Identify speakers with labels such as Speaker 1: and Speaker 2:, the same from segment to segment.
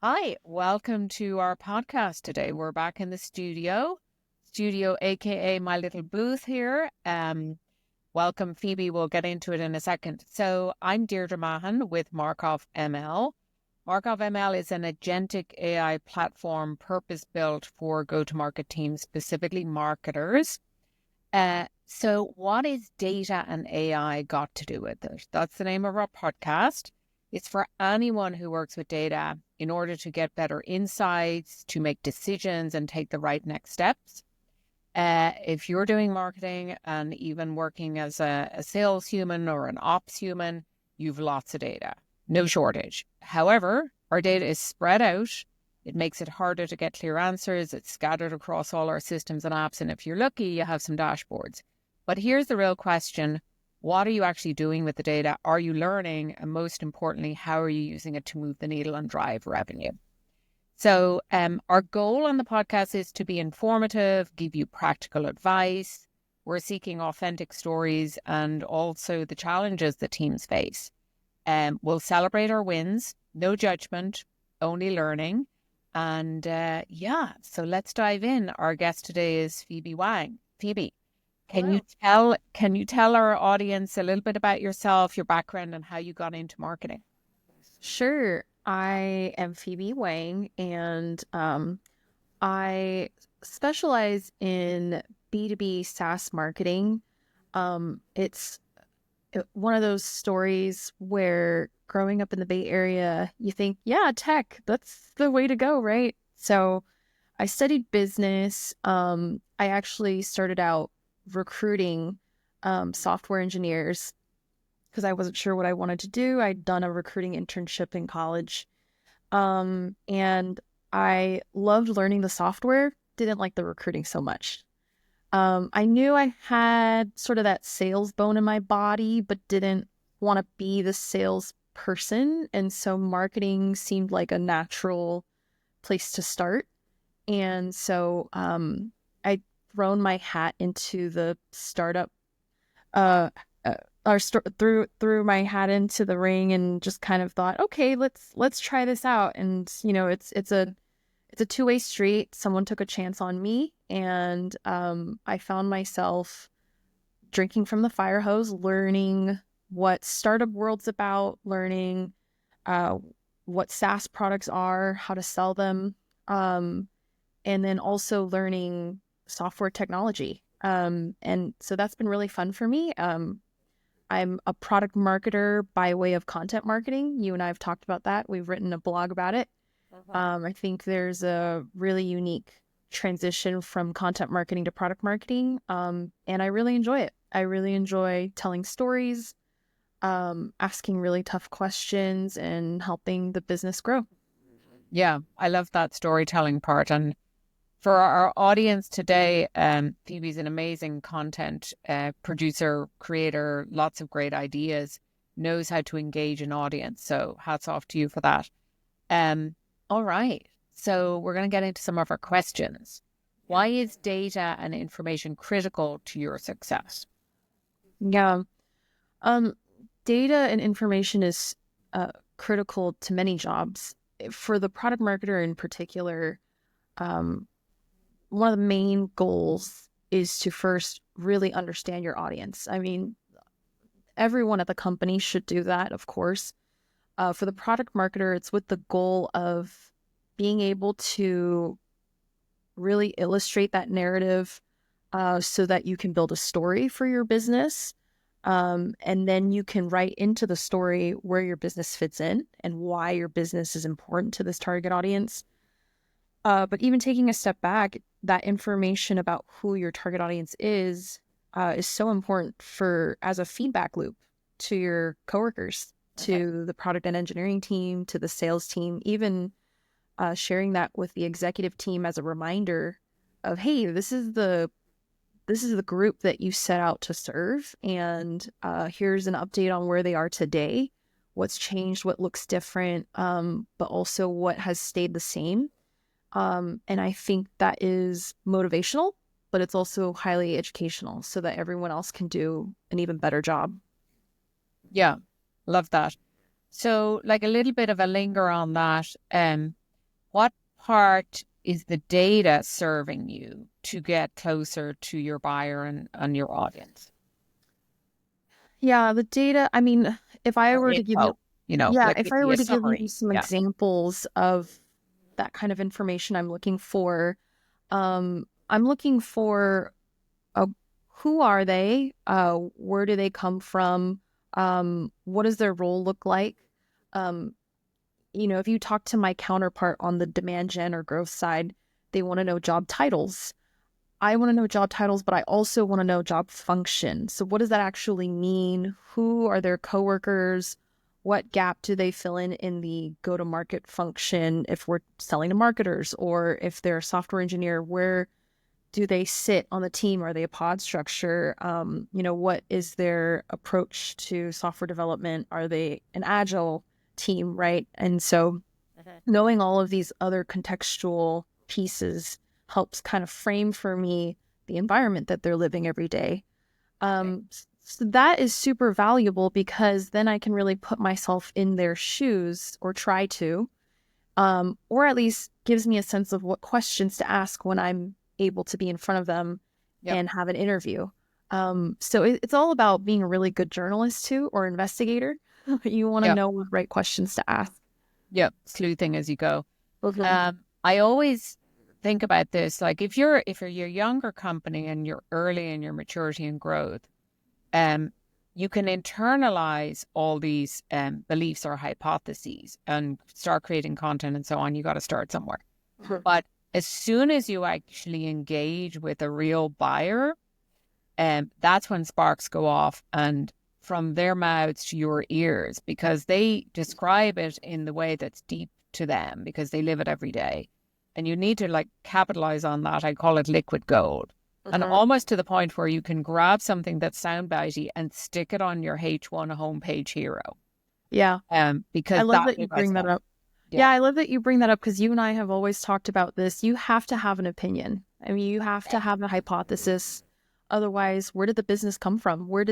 Speaker 1: Hi, welcome to our podcast today. We're back in the studio, aka my little booth here. Welcome, Phoebe. We'll get into it in a second. So I'm Deirdre Mahon with MarkovML. MarkovML is an agentic AI platform purpose-built for go-to-market teams, specifically marketers. So what is data and AI got to do with it? That's the name of our podcast. It's for anyone who works with data in order to get better insights, to make decisions and take the right next steps. If you're doing marketing and even working as a sales human or an ops human, you've lots of data, no shortage. However, our data is spread out. It makes it harder to get clear answers. It's scattered across all our systems and apps. And if you're lucky, you have some dashboards. But here's the real question. What are you actually doing with the data? Are you learning? And most importantly, how are you using it to move the needle and drive revenue? So our goal on the podcast is to be informative, give you practical advice. We're seeking authentic stories and also the challenges that teams face. We'll celebrate our wins, no judgment, only learning. And so let's dive in. Our guest today is Phoebe Wang. Phoebe,
Speaker 2: Hello.
Speaker 1: can you tell our audience a little bit about yourself, your background, and how you got into marketing?
Speaker 2: Sure. I am Phoebe Wang, and I specialize in B2B SaaS marketing. It's one of those stories where growing up in the Bay Area, you think, yeah, tech, that's the way to go, right? So I studied business. I actually started out recruiting software engineers because I wasn't sure what I wanted to do. I'd done a recruiting internship in college. And I loved learning the software, didn't like the recruiting so much. I knew I had sort of that sales bone in my body, but didn't want to be the sales person. And so marketing seemed like a natural place to start. And so I'd thrown my hat into the startup uh, threw my hat into the ring and just kind of thought, okay, let's try this out. And it's a two-way street. Someone took a chance on me, and I found myself drinking from the fire hose, learning what startup world's about, learning uh, what SaaS products are, how to sell them, and then also learning software technology. And so that's been really fun for me. I'm a product marketer by way of content marketing. You and I have talked about that. We've written a blog about it. I think there's a really unique transition from content marketing to product marketing. And I really enjoy it. I really enjoy telling stories, asking really tough questions, and helping the business grow.
Speaker 1: Yeah, I love that storytelling part. And for our audience today, Phoebe's an amazing content producer, creator, lots of great ideas, knows how to engage an audience. So hats off to you for that. All right. So we're going to get into some of our questions. Why is data and information critical to your success?
Speaker 2: Yeah. Um, Data and information is critical to many jobs. For the product marketer in particular, um, one of the main goals is to first really understand your audience. I mean, everyone at the company should do that, of course. For the product marketer, it's with the goal of being able to really illustrate that narrative so that you can build a story for your business. And then you can write into the story where your business fits in and why your business is important to this target audience. But even taking a step back, that information about who your target audience is so important for as a feedback loop to your coworkers, to the product and engineering team, to the sales team, even sharing that with the executive team as a reminder of, hey, this is the group that you set out to serve, and here's an update on where they are today, what's changed, what looks different, but also what has stayed the same. And I think that is motivational, but it's also highly educational so that everyone else can do an even better job.
Speaker 1: Yeah, love that. So, like a little bit of a linger on that. what part is the data serving you to get closer to your buyer and your audience?
Speaker 2: Yeah, the data, I mean, if I
Speaker 1: Or
Speaker 2: were to give you,
Speaker 1: info,
Speaker 2: yeah,
Speaker 1: like
Speaker 2: if
Speaker 1: give
Speaker 2: I
Speaker 1: me
Speaker 2: were
Speaker 1: a
Speaker 2: to give you
Speaker 1: summary.
Speaker 2: some
Speaker 1: Yeah.
Speaker 2: examples of that kind of information I'm looking for, I'm looking for who are they? Where do they come from? What does their role look like? Um, if you talk to my counterpart on the demand gen or growth side, they want to know job titles. I want to know job titles, but I also want to know job function. So what does that actually mean? Who are their coworkers? What gap do they fill in the go-to-market function if we're selling to marketers, or if they're a software engineer, where do they sit on the team? Are they a pod structure? What is their approach to software development? Are they an agile team, right? And so knowing all of these other contextual pieces helps kind of frame for me the environment that they're living every day.
Speaker 1: Okay.
Speaker 2: So that is super valuable because then I can really put myself in their shoes, or try to, or at least gives me a sense of what questions to ask when I'm able to be in front of them
Speaker 1: Yep.
Speaker 2: and have an interview. So it's all about being a really good journalist too, or investigator. You want to
Speaker 1: Yep.
Speaker 2: know what right questions to ask.
Speaker 1: Yep. Sleuthing as you go.
Speaker 2: Mhm.
Speaker 1: I always think about this, like if you're your younger company and you're early in your maturity and growth, um, you can internalize all these beliefs or hypotheses and start creating content and so on. You got to start somewhere.
Speaker 2: Mhm.
Speaker 1: But as soon as you actually engage with a real buyer, that's when sparks go off, and from their mouths to your ears, because they describe it in the way that's deep to them because they live it every day. And you need to like capitalize on that. I call it liquid gold. And
Speaker 2: Mhm.
Speaker 1: almost to the point where you can grab something that's soundbitey and stick it on your H1 homepage hero.
Speaker 2: Yeah, I
Speaker 1: Because
Speaker 2: love
Speaker 1: that
Speaker 2: that
Speaker 1: will
Speaker 2: you bring that
Speaker 1: resonate.
Speaker 2: up.
Speaker 1: Yeah.
Speaker 2: Yeah, I love that you bring that up because you and I have always talked about this. You have to have an opinion. I mean, you have to have a hypothesis. Otherwise, where did the business come from? What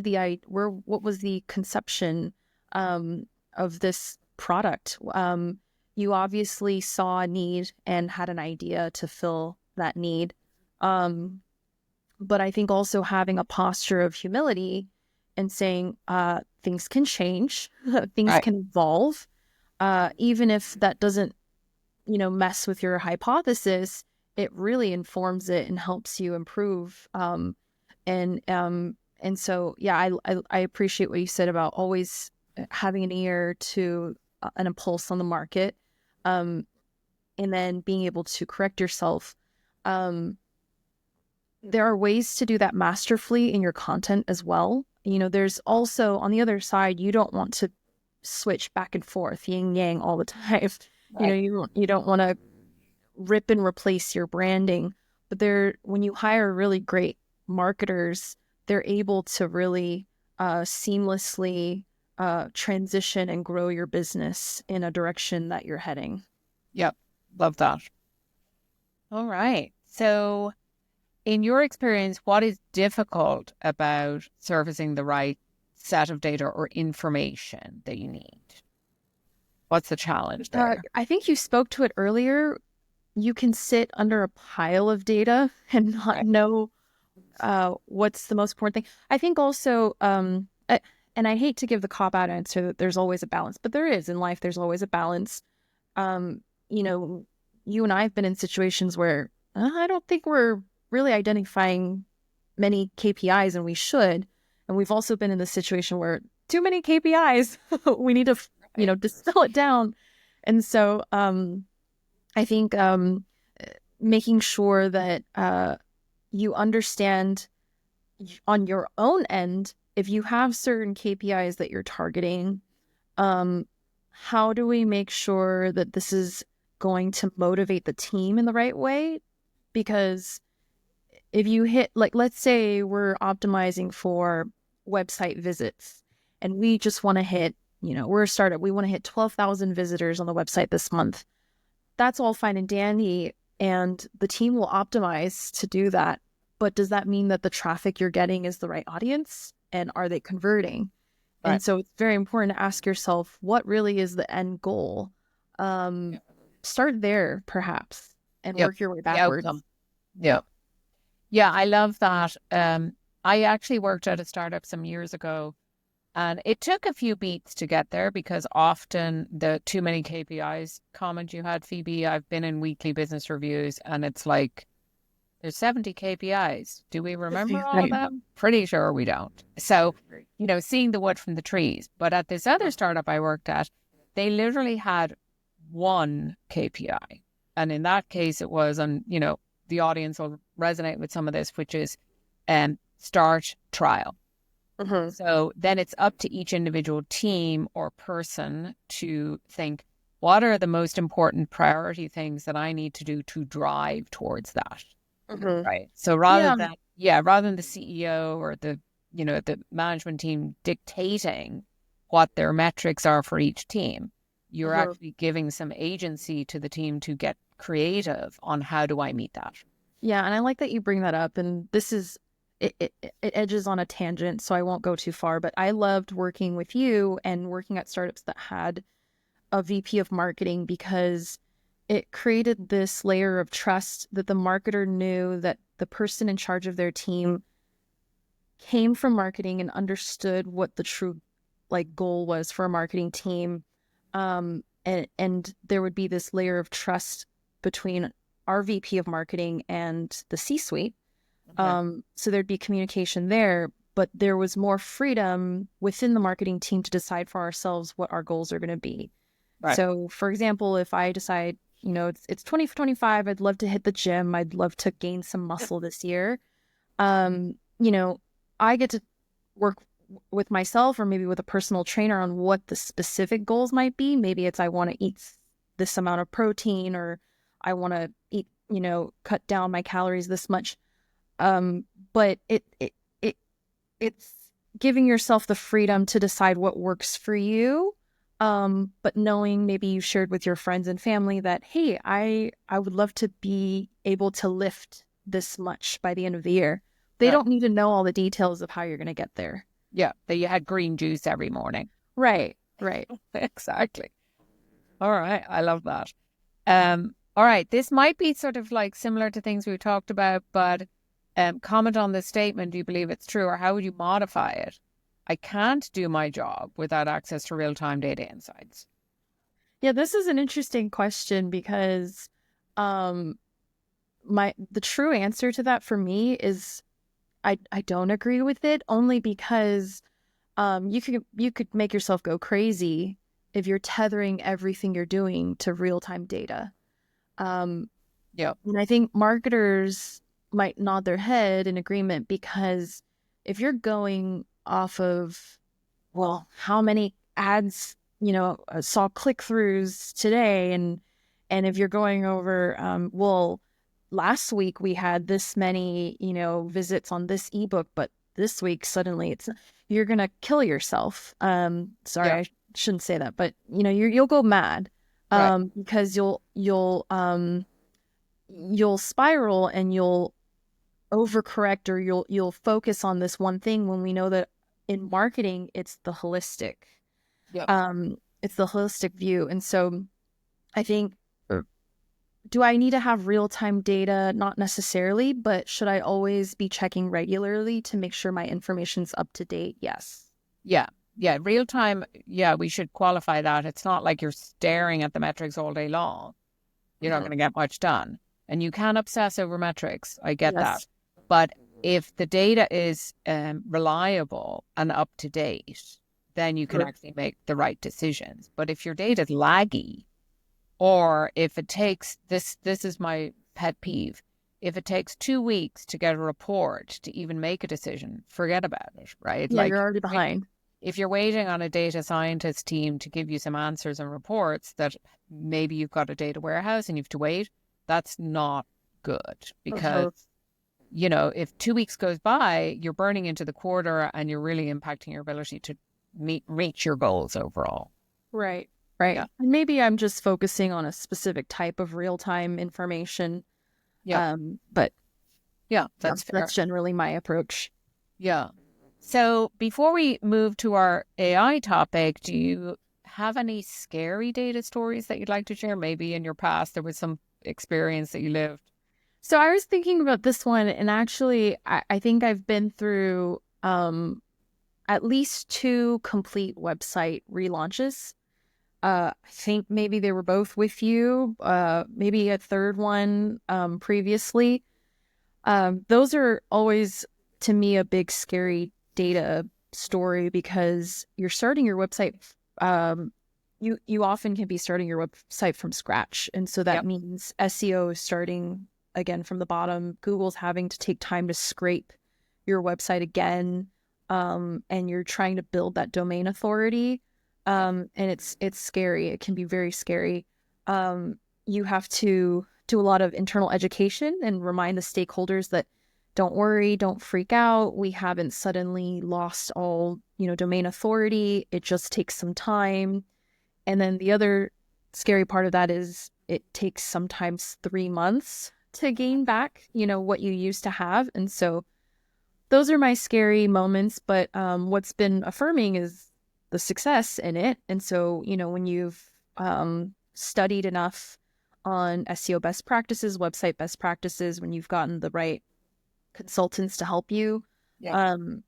Speaker 2: was the conception of this product? You obviously saw a need and had an idea to fill that need. Um, but I think also having a posture of humility and saying things can change, things
Speaker 1: Right.
Speaker 2: can evolve, even if that doesn't, mess with your hypothesis, it really informs it and helps you improve. And so, yeah, I appreciate what you said about always having an ear to an impulse on the market, um, and then being able to correct yourself. Um, there are ways to do that masterfully in your content as well. There's also on the other side, you don't want to switch back and forth, yin yang all the time.
Speaker 1: Right.
Speaker 2: You don't want to rip and replace your branding. But when you hire really great marketers, they're able to really seamlessly transition and grow your business in a direction that you're heading.
Speaker 1: Yep. Love that. All right. So in your experience, what is difficult about surfacing the right set of data or information that you need? What's the challenge there?
Speaker 2: I think you spoke to it earlier. You can sit under a pile of data and not
Speaker 1: Right.
Speaker 2: know what's the most important thing. I think also, and I hate to give the cop out answer that there's always a balance, but there is in life. There's always a balance. Um, you know, you and I have been in situations where I don't think we're really identifying many KPIs, and we should. And we've also been in the situation where too many KPIs. We need to,
Speaker 1: Right.
Speaker 2: distill it down. And so, I think making sure that you understand on your own end, if you have certain KPIs that you're targeting, um, how do we make sure that this is going to motivate the team in the right way? Because if you hit, like, let's say we're optimizing for website visits and we just want to hit, we're a startup, we want to hit 12,000 visitors on the website this month. That's all fine and dandy. And the team will optimize to do that. But does that mean that the traffic you're getting is the right audience? And are they converting?
Speaker 1: Right.
Speaker 2: And so it's very important to ask yourself, what really is the end goal?
Speaker 1: Yeah.
Speaker 2: start there perhaps and
Speaker 1: Yep.
Speaker 2: work your way
Speaker 1: The
Speaker 2: backwards.
Speaker 1: outcome. Yeah. Yeah, I love that. I actually worked at a startup some years ago, and it took a few beats to get there because often the too many KPIs comment you had, Phoebe. I've been in weekly business reviews, and it's like there's 70 KPIs. Do we remember all of
Speaker 2: Right.
Speaker 1: them? Pretty sure we don't. So, seeing the wood from the trees. But at this other startup I worked at, they literally had one KPI. And in that case, it was on, the audience will resonate with some of this, which is start trial.
Speaker 2: Mhm.
Speaker 1: So then it's up to each individual team or person to think, what are the most important priority things that I need to do to drive towards that?
Speaker 2: Mhm.
Speaker 1: Right. So
Speaker 2: Yeah.
Speaker 1: rather than the CEO or the management team dictating what their metrics are for each team, you're
Speaker 2: Mhm.
Speaker 1: actually giving some agency to the team to get creative on how do I meet that.
Speaker 2: Yeah, and I like that you bring that up. And this is it edges on a tangent, so I won't go too far. But I loved working with you and working at startups that had a VP of marketing because it created this layer of trust that the marketer knew that the person in charge of their team came from marketing and understood what the true goal was for a marketing team. And there would be this layer of trust between our VP of marketing and the C-suite.
Speaker 1: Okay.
Speaker 2: So there'd be communication there, but there was more freedom within the marketing team to decide for ourselves what our goals are going to be.
Speaker 1: Right.
Speaker 2: So, for example, if I decide, it's 2025, I'd love to hit the gym, I'd love to gain some muscle this year. Um, you know, I get to work with myself or maybe with a personal trainer on what the specific goals might be. Maybe it's I want to eat this amount of protein, or I want to eat, cut down my calories this much. But it's giving yourself the freedom to decide what works for you. But knowing maybe you shared with your friends and family that, hey, I would love to be able to lift this much by the end of the year. They
Speaker 1: Right.
Speaker 2: don't need to know all the details of how you're going to get there.
Speaker 1: Yeah. That you had green juice every morning.
Speaker 2: Right.
Speaker 1: Exactly. All right. I love that. All right. This might be sort of like similar to things we've talked about, but comment on this statement. Do you believe it's true, or how would you modify it? I can't do my job without access to real-time data insights.
Speaker 2: Yeah, this is an interesting question because um the true answer to that for me is I don't agree with it, only because you could make yourself go crazy if you're tethering everything you're doing to real-time data.
Speaker 1: Yeah.
Speaker 2: And I think marketers might nod their head in agreement, because if you're going off of, well, how many ads, saw click-throughs today, and if you're going over, well, last week we had this many, visits on this ebook, but this week suddenly you're gonna kill yourself. Sorry,
Speaker 1: Yeah.
Speaker 2: I shouldn't say that, but you'll go mad,
Speaker 1: Right.
Speaker 2: because you'll spiral and you'll overcorrect, or you'll focus on this one thing, when we know that in marketing it's the holistic.
Speaker 1: Yeah.
Speaker 2: It's the holistic view. And so I think, do I need to have real-time data? Not necessarily, but should I always be checking regularly to make sure my information's up to date? Yes.
Speaker 1: Yeah. Yeah. Real time. Yeah. We should qualify that. It's not like you're staring at the metrics all day long. You're not going to get much done. And you can obsess over metrics. I get that.
Speaker 2: Yes.
Speaker 1: But if the data is reliable and up to date, then you can actually make the right decisions. But if your data is laggy, or if it takes this is my pet peeve. If it takes 2 weeks to get a report to even make a decision, forget about it, right?
Speaker 2: Yeah, you're already behind.
Speaker 1: If you're waiting on a data scientist team to give you some answers and reports that maybe you've got a data warehouse and you have to wait, that's not good, because if 2 weeks goes by, you're burning into the quarter and you're really impacting your ability to reach your goals overall.
Speaker 2: Right.
Speaker 1: Yeah.
Speaker 2: And maybe I'm just focusing on a specific type of real-time information.
Speaker 1: Yeah.
Speaker 2: But
Speaker 1: Yeah, that's fair.
Speaker 2: That's generally my approach.
Speaker 1: Yeah. So before we move to our AI topic, do you have any scary data stories that you'd like to share? Maybe in your past there was some experience that you lived.
Speaker 2: So I was thinking about this one, and actually, I think I've been through at least 2 complete website relaunches. I think maybe they were both with you, maybe a third one previously. Those are always, to me, a big scary data story because you're starting your website. You often can be starting your website from scratch, and so that means SEO is starting again from the bottom. Google's having to take time to scrape your website again, and you're trying to build that domain authority. And it's scary. It can be very scary. You have to do a lot of internal education and remind the stakeholders that don't worry, don't freak out. We haven't suddenly lost all, domain authority. It just takes some time. And then the other scary part of that is it takes sometimes 3 months to gain back, what you used to have. And so those are my scary moments. But what's been affirming is the success in it. And so, when you've studied enough on SEO best practices, website best practices, when you've gotten the right consultants to help you,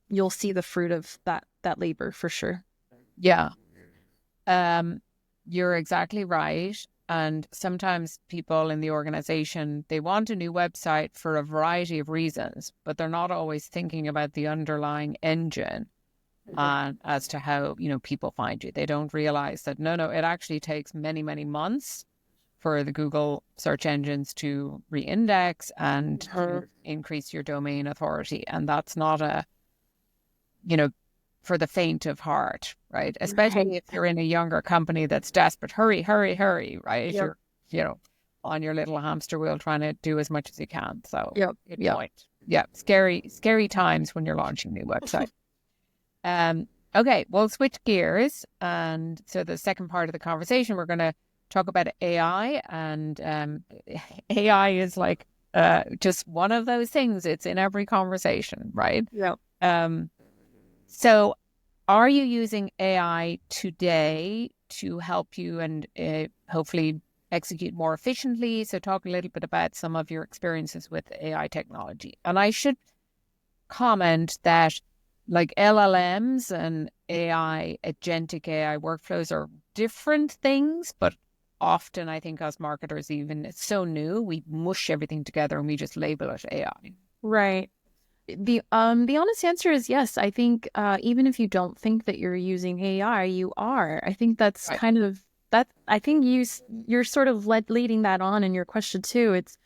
Speaker 2: you'll see the fruit of that labor for sure.
Speaker 1: Yeah. You're exactly right. And sometimes people in the organization, they want a new website for a variety of reasons, but they're not always thinking about the underlying engine as to how, people find you. They don't realize that, no, it actually takes many, many months for the Google search engines to re-index and to increase your domain authority. And that's not for the faint of heart, right? Especially if you're in a younger company that's desperate, hurry, right? If you're, on your little hamster wheel trying to do as much as you can. So good point. Yeah. Scary times when you're launching a new website. Okay, we'll switch gears. And so the second part of the conversation, we're going to talk about AI, and AI is like just one of those things. It's in every conversation, right?
Speaker 2: Yeah.
Speaker 1: So are you using AI today to help you and hopefully execute more efficiently? So talk a little bit about some of your experiences with AI technology. And I should comment that like LLMs and AI, agentic AI workflows are different things, but often I think as marketers, even it's so new, we mush everything together and we just label it AI.
Speaker 2: Right. The honest answer is yes. I think even if you don't think that you're using AI, you are. I think that's kind of that. I think you're sort of leading that on in your question too. It's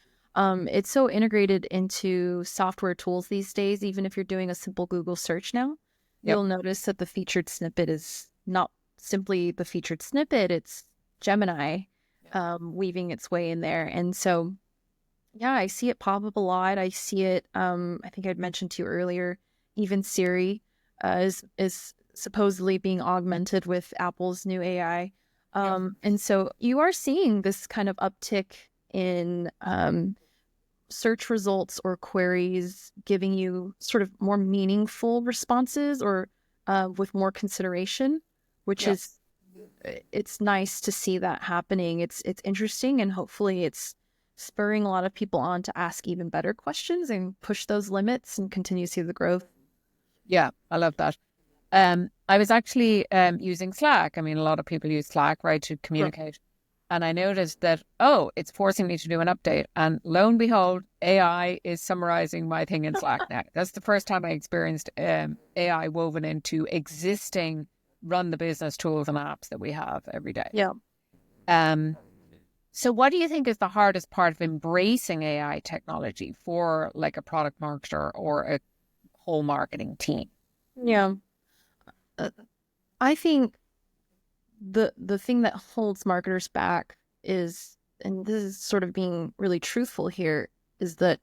Speaker 2: so integrated into software tools these days. Even if you're doing a simple Google search now, you'll notice that the featured snippet is not simply the featured snippet. It's Gemini weaving its way in there, and so. Yeah, I see it pop up a lot. I see it. I think I'd mentioned to you earlier. Even Siri is supposedly being augmented with Apple's new AI, and so you are seeing this kind of uptick in search results or queries, giving you sort of more meaningful responses or with more consideration, which is it's nice to see that happening. It's interesting, and hopefully it's spurring a lot of people on to ask even better questions and push those limits and continue to see the growth.
Speaker 1: Yeah, I love that. I was actually using Slack. I mean, a lot of people use Slack, right, to communicate. And I noticed that, it's forcing me to do an update. And lo and behold, AI is summarizing my thing in Slack now. That's the first time I experienced AI woven into existing run the business tools and apps that we have every day.
Speaker 2: Yeah.
Speaker 1: So what do you think is the hardest part of embracing AI technology for like a product marketer or a whole marketing team?
Speaker 2: Yeah. I think the thing that holds marketers back is, and this is sort of being really truthful here, is that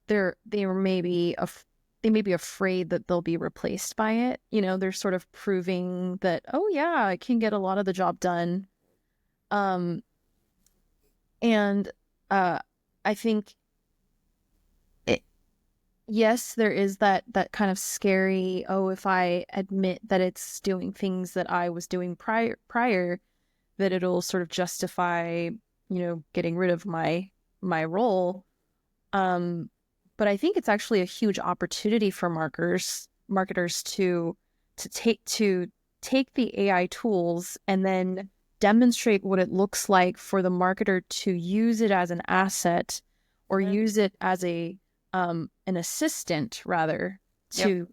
Speaker 2: they may be afraid that they'll be replaced by it. They're sort of proving that, oh yeah, I can get a lot of the job done. And I think yes, there is that kind of scary, oh, if I admit that it's doing things that I was doing prior, that it'll sort of justify, getting rid of my role. But I think it's actually a huge opportunity for marketers to take the AI tools and then demonstrate what it looks like for the marketer to use it as an asset or use it as an assistant rather
Speaker 1: Yep.
Speaker 2: to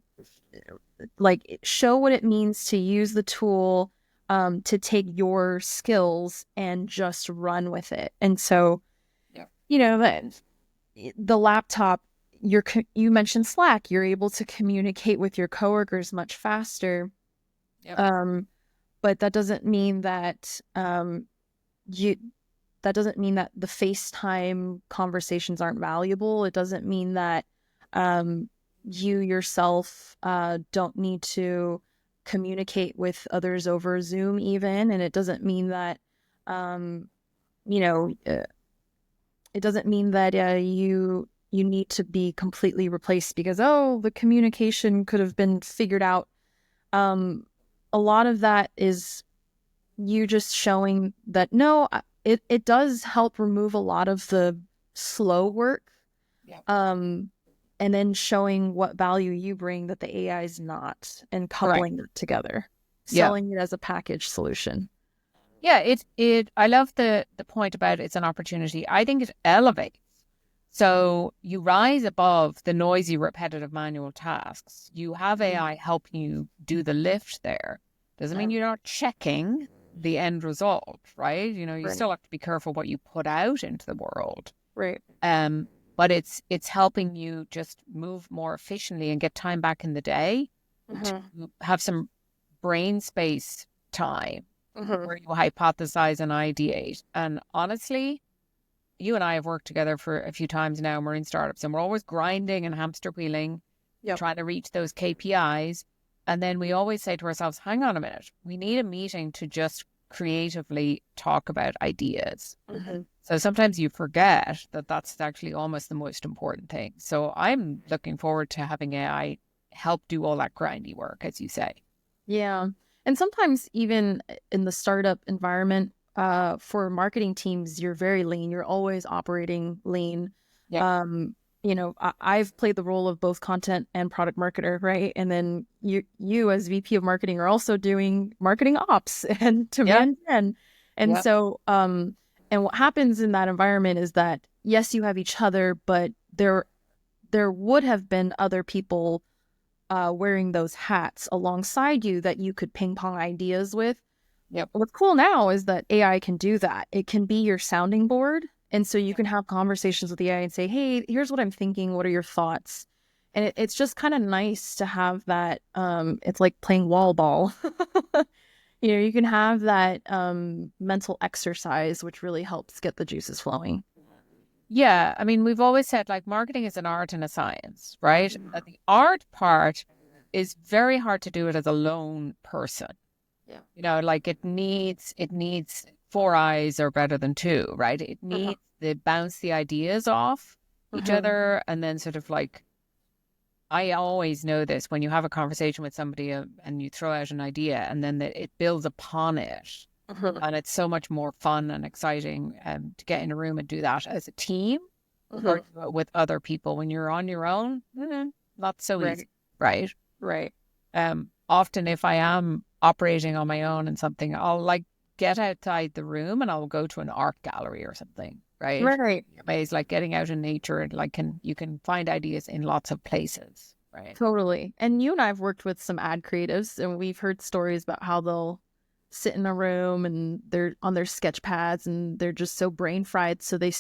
Speaker 2: like show what it means to use the tool to take your skills and just run with it. And so,
Speaker 1: Yep.
Speaker 2: the laptop, you mentioned Slack, you're able to communicate with your coworkers much faster.
Speaker 1: Yep.
Speaker 2: But that doesn't mean that you that doesn't mean that the FaceTime conversations aren't valuable. It doesn't mean that you yourself don't need to communicate with others over Zoom even. And it doesn't mean that, you know, uh, it doesn't mean that you need to be completely replaced because, oh, the communication could have been figured out. A lot of that is you just showing that, no, it does help remove a lot of the slow work.
Speaker 1: Yep.
Speaker 2: And then showing what value you bring that the AI is not, and coupling it together,
Speaker 1: Yeah.
Speaker 2: selling it as a package solution.
Speaker 1: Yeah, I love the point about it's an opportunity. I think it elevates. So you rise above the noisy, repetitive manual tasks. You have AI helping you do the lift there. Doesn't mean you're not checking the end result, right? You still have to be careful what you put out into the world.
Speaker 2: Right.
Speaker 1: But it's helping you just move more efficiently and get time back in the day to have some brain space time where you hypothesize and ideate. And honestly, you and I have worked together for a few times now, and we're in startups, and we're always grinding and hamster wheeling, trying to reach those KPIs. And then we always say to ourselves, hang on a minute, we need a meeting to just creatively talk about ideas. So sometimes you forget that that's actually almost the most important thing. So I'm looking forward to having AI help do all that grindy work, as you say.
Speaker 2: Yeah. And sometimes even in the startup environment, for marketing teams, you're very lean. You're always operating lean.
Speaker 1: Yeah.
Speaker 2: I've played the role of both content and product marketer, right? And then you as VP of marketing are also doing marketing ops and demand gen. And so, and what happens in that environment is that, yes, you have each other, but there would have been other people wearing those hats alongside you that you could ping pong ideas with.
Speaker 1: Yep.
Speaker 2: What's cool now is that AI can do that. It can be your sounding board. And so you can have conversations with the AI and say, hey, here's what I'm thinking. What are your thoughts? And it's just kind of nice to have that. It's like playing wall ball. You can have that mental exercise, which really helps get the juices flowing.
Speaker 1: Yeah, I mean, we've always said like marketing is an art and a science, right? The art part is very hard to do it as a lone person.
Speaker 2: Yeah.
Speaker 1: Like it needs four eyes are better than two, right? It needs to bounce the ideas off each other, and then sort of like, I always know this when you have a conversation with somebody and you throw out an idea and then it builds upon it. And it's so much more fun and exciting to get in a room and do that as a team or with other people. When you're on your own, not so easy, right?
Speaker 2: Right.
Speaker 1: Often if I am operating on my own and something, I'll like get outside the room and I'll go to an art gallery or something, right?
Speaker 2: Right.
Speaker 1: It's like getting out in nature and like you can find ideas in lots of places, right?
Speaker 2: Totally. And you and I have worked with some ad creatives, and we've heard stories about how they'll sit in a room and they're on their sketch pads and they're just so brain fried. So they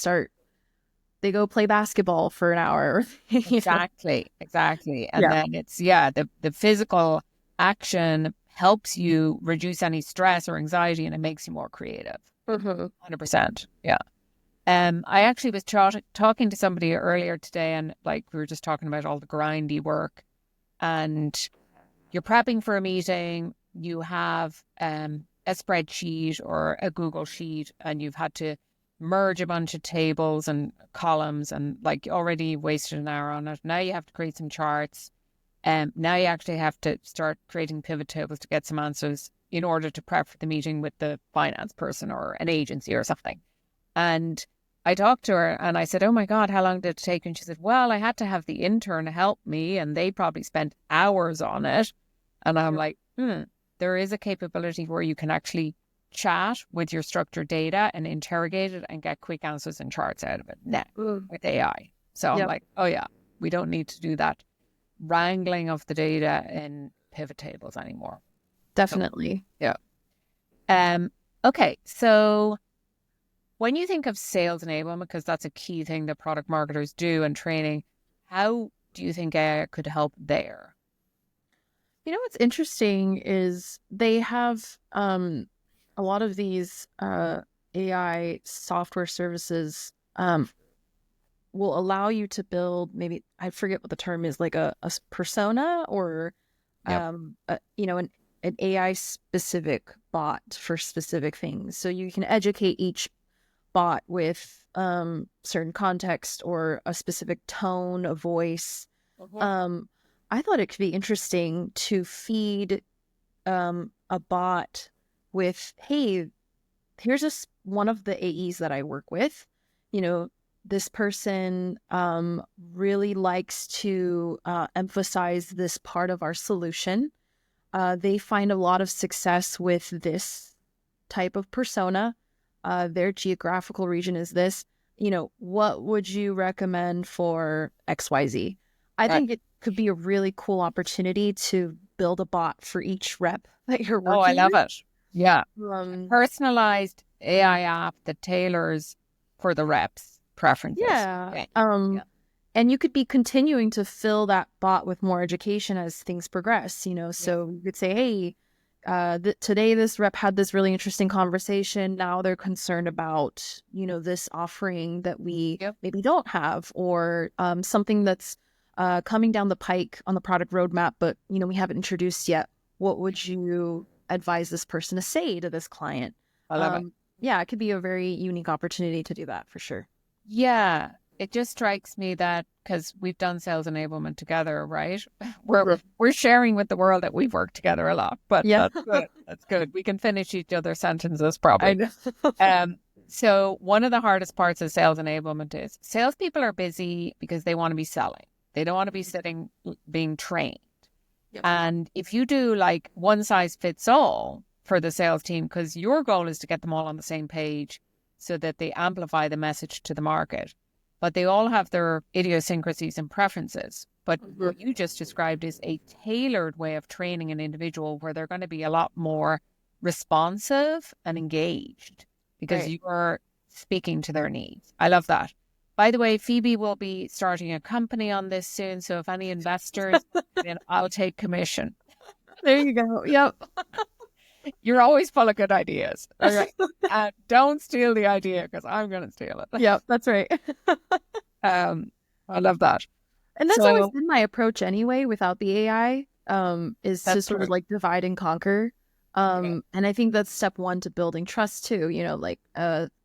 Speaker 2: go play basketball for an hour.
Speaker 1: Exactly. And then it's, the physical action helps you reduce any stress or anxiety and it makes you more creative. 100%. Yeah. I actually was talking to somebody earlier today, and like we were just talking about all the grindy work, and you're prepping for a meeting, you have a spreadsheet or a Google sheet, and you've had to merge a bunch of tables and columns, and like already wasted an hour on it. Now you have to create some charts. Now you actually have to start creating pivot tables to get some answers in order to prep for the meeting with the finance person or an agency or something. And I talked to her and I said, oh my God, how long did it take? And she said, well, I had to have the intern help me and they probably spent hours on it. And I'm like, there is a capability where you can actually chat with your structured data and interrogate it and get quick answers and charts out of it now with AI. So I'm like, oh yeah, we don't need to do that wrangling of the data in pivot tables anymore.
Speaker 2: Definitely.
Speaker 1: So, yeah. Okay. So when you think of sales enablement, because that's a key thing that product marketers do and training, how do you think AI could help there?
Speaker 2: You know, what's interesting is they have a lot of these AI software services will allow you to build, maybe, I forget what the term is, like a persona or, an AI specific bot for specific things. So you can educate each bot with certain context or a specific tone of voice. I thought it could be interesting to feed a bot with, hey, here's one of the AEs that I work with. This person really likes to emphasize this part of our solution. They find a lot of success with this type of persona. Their geographical region is this. What would you recommend for XYZ? I think it could be a really cool opportunity to build a bot for each rep that you're working with.
Speaker 1: Oh, I love it. Yeah. Personalized AI app that tailors for the reps preferences.
Speaker 2: Yeah.
Speaker 1: Okay.
Speaker 2: And you could be continuing to fill that bot with more education as things progress, so you could say, hey, today this rep had this really interesting conversation. Now they're concerned about, this offering that we maybe don't have, or something that's coming down the pike on the product roadmap, but, we haven't introduced yet. What would you advise this person to say to this client?
Speaker 1: I love it.
Speaker 2: Yeah, it could be a very unique opportunity to do that for sure.
Speaker 1: Yeah, it just strikes me that because we've done sales enablement together, right? We're sharing with the world that we've worked together a lot, but that's good. That's good. We can finish each other's sentences probably. I know. So one of the hardest parts of sales enablement is salespeople are busy because they want to be selling. They don't want to be sitting being trained. And if you do like one size fits all for the sales team, because your goal is to get them all on the same page so that they amplify the message to the market, but they all have their idiosyncrasies and preferences. But what you just described is a tailored way of training an individual where they're going to be a lot more responsive and engaged because you are speaking to their needs. I love that. By the way, Phoebe will be starting a company on this soon. So if any investors, then I'll take commission.
Speaker 2: There you go. Yep.
Speaker 1: You're always full of good ideas. Okay. Don't steal the idea because I'm going to steal it.
Speaker 2: Yep, that's right.
Speaker 1: I love that.
Speaker 2: And that's always been my approach anyway, without the AI, is to sort of like divide and conquer. And I think that's step one to building trust too.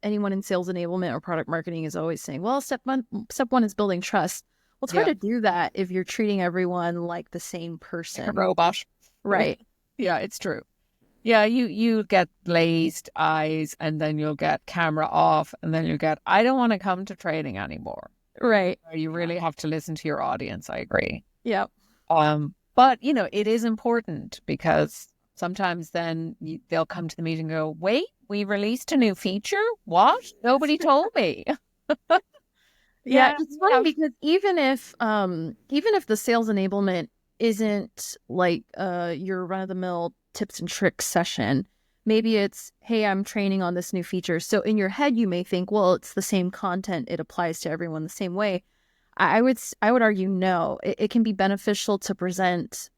Speaker 2: Anyone in sales enablement or product marketing is always saying, well, step one is building trust. Well, it's hard to do that if you're treating everyone like the same person.
Speaker 1: Like a robot.
Speaker 2: Right.
Speaker 1: Yeah, it's true. Yeah, you get glazed eyes and then you'll get camera off and then you'll get, I don't want to come to training anymore.
Speaker 2: Right.
Speaker 1: You really have to listen to your audience. I agree.
Speaker 2: Yep.
Speaker 1: But, it is important because sometimes then they'll come to the meeting and go, wait, we released a new feature? What? Nobody told me.
Speaker 2: Yeah, it's funny because even if the sales enablement isn't like your run-of-the-mill tips and tricks session, maybe it's, hey, I'm training on this new feature. So in your head, you may think, well, it's the same content. It applies to everyone the same way. I would argue, no, it can be beneficial to present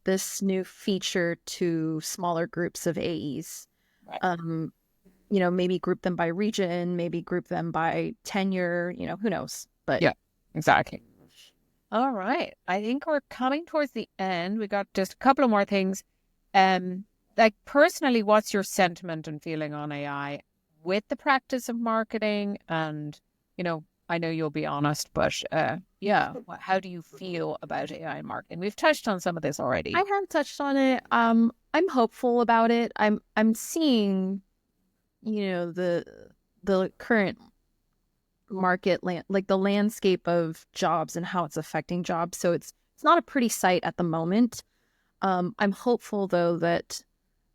Speaker 2: this new feature to smaller groups of AEs. Right. Maybe group them by region, maybe group them by tenure, who knows? But
Speaker 1: yeah, exactly. All right. I think we're coming towards the end. We got just a couple of more things. Like personally, what's your sentiment and feeling on AI? with the practice of marketing? And, I know you'll be honest, but yeah, how do you feel about AI in marketing? We've touched on some of this already.
Speaker 2: I have touched on it. I'm hopeful about it. I'm seeing, the current market like the landscape of jobs and how it's affecting jobs. So it's not a pretty sight at the moment. I'm hopeful though that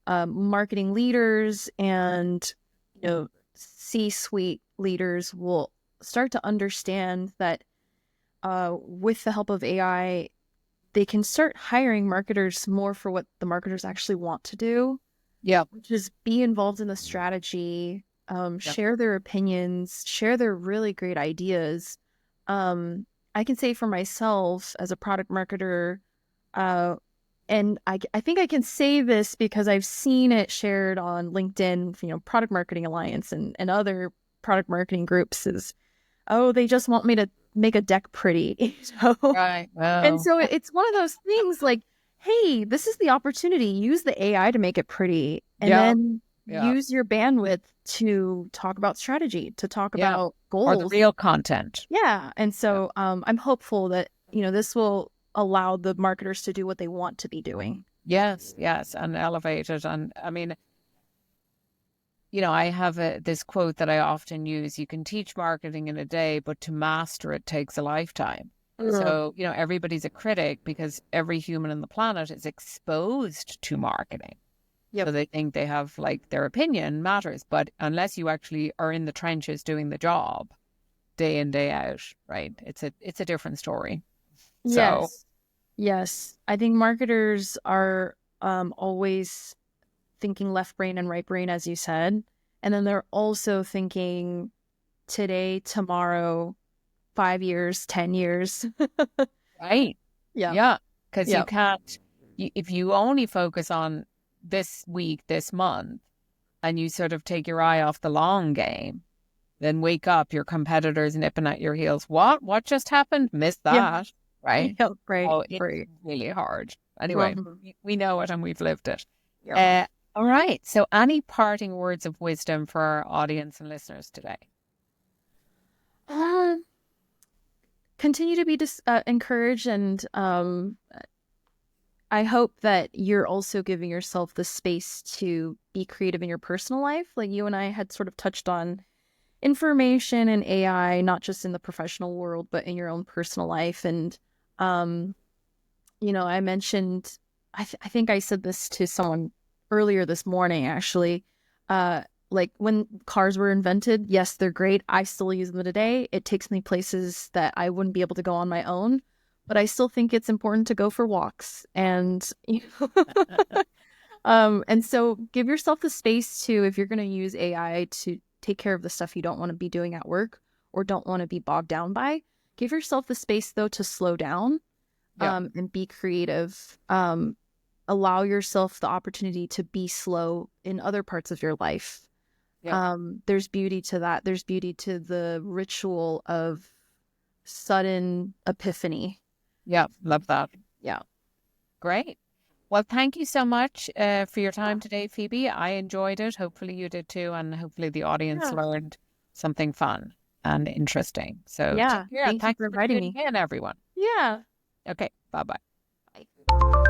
Speaker 2: marketing leaders and C-suite leaders will start to understand that with the help of AI, they can start hiring marketers more for what the marketers actually want to do.
Speaker 1: Yeah.
Speaker 2: Which is be involved in the strategy, share their opinions, share their really great ideas. I can say for myself as a product marketer, and I think I can say this because I've seen it shared on LinkedIn, Product Marketing Alliance and other product marketing groups is, oh, they just want me to make a deck pretty.
Speaker 1: Right. Wow.
Speaker 2: And so it's one of those things like, hey, this is the opportunity. Use the AI to make it pretty, and then use your bandwidth to talk about strategy, to talk about goals.
Speaker 1: Or the real content.
Speaker 2: Yeah. And so I'm hopeful that, this will allow the marketers to do what they want to be doing.
Speaker 1: Yes, and elevate it. And I mean, I have this quote that I often use: you can teach marketing in a day, but to master it takes a lifetime. So, everybody's a critic because every human on the planet is exposed to marketing. So they think they have their opinion matters, but unless you actually are in the trenches doing the job day in, day out, right? It's a different story. So
Speaker 2: yes. I think marketers are always thinking left brain and right brain, as you said. And then they're also thinking today, tomorrow, 5 years, 10 years.
Speaker 1: Right.
Speaker 2: Yeah.
Speaker 1: Yeah. Because you can't, if you only focus on this week, this month, and you sort of take your eye off the long game, then wake up, your competitors nipping at your heels. What just happened? Missed that. Right.
Speaker 2: Yeah, right.
Speaker 1: Oh, it's
Speaker 2: right.
Speaker 1: really hard. Anyway, we know it and we've lived it.
Speaker 2: Yeah.
Speaker 1: All right. So any parting words of wisdom for our audience and listeners today?
Speaker 2: Continue to be encouraged, and I hope that you're also giving yourself the space to be creative in your personal life. Like you and I had sort of touched on information and AI, not just in the professional world, but in your own personal life. And, I mentioned, I think I said this to someone earlier this morning, actually, like when cars were invented, yes, they're great. I still use them today. It takes me places that I wouldn't be able to go on my own, but I still think it's important to go for walks. And, and so give yourself the space to, if you're going to use AI to take care of the stuff you don't want to be doing at work or don't want to be bogged down by, give yourself the space though to slow down, and be creative. Allow yourself the opportunity to be slow in other parts of your life. There's beauty to that. There's beauty to the ritual of sudden epiphany.
Speaker 1: Yeah, love that.
Speaker 2: Yeah.
Speaker 1: Great. Well, thank you so much for your time today, Phoebe. I enjoyed it. Hopefully you did too. And hopefully the audience learned something fun and interesting. So
Speaker 2: thank you for inviting me.
Speaker 1: And everyone.
Speaker 2: Yeah.
Speaker 1: Okay. Bye-bye.
Speaker 2: Bye.